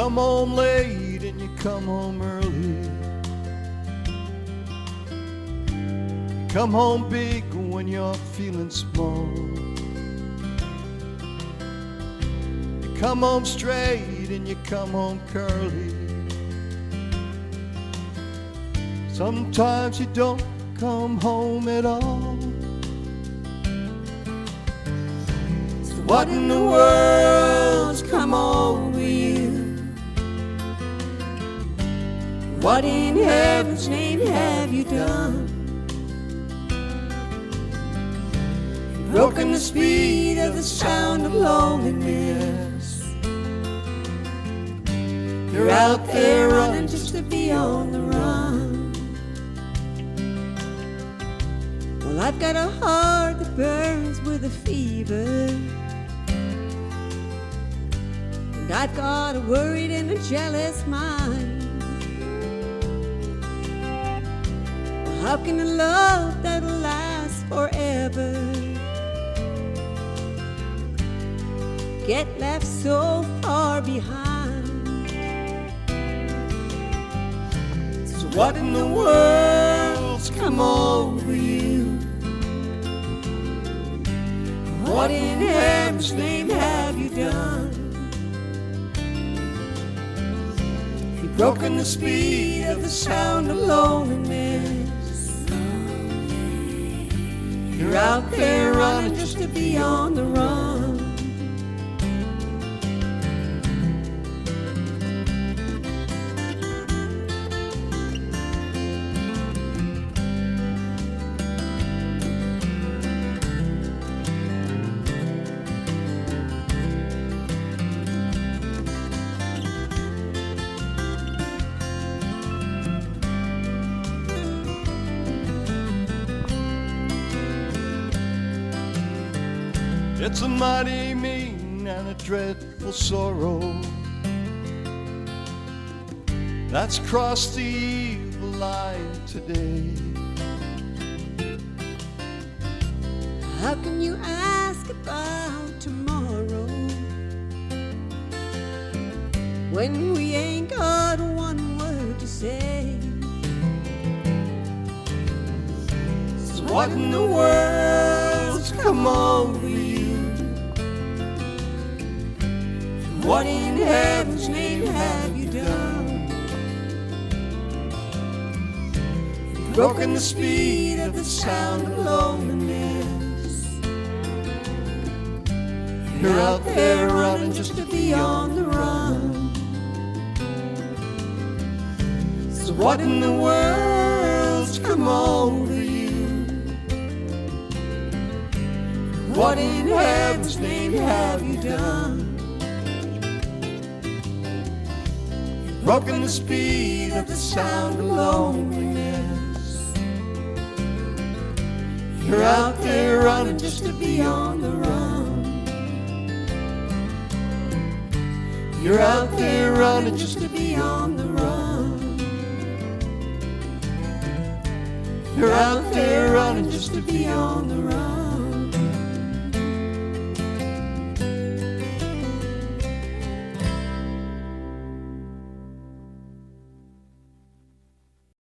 come home late and you come home early. You come home big when you're feeling small. You come home straight and you come home curly. Sometimes you don't come home at all. So what in the world's come over you? What in heaven's name have you done? You've broken the speed of the sound of loneliness. You're out there running just to be on the run. Well, I've got a heart that burns with a fever, and I've got a worried and a jealous mind. Well, how can a love that'll last forever get left so far behind? So what in the world's come over you? What in heaven's name have you done? You've broken the speed of the sound of loneliness. You're out there running just to be on the run. It's a mighty mean and a dreadful sorrow that's crossed the evil line today. How can you ask about tomorrow when we ain't got one word to say? So what in the world's come over you? What in heaven's name have you done? You've broken the speed of the sound of loneliness. You're out there running just to be on the run. So what in the world's come over you? What in heaven's name have you done? Broken the speed of the sound of loneliness. You're out there running just to be on the run. You're out there running just to be on the run. You're out there running just to be on the run.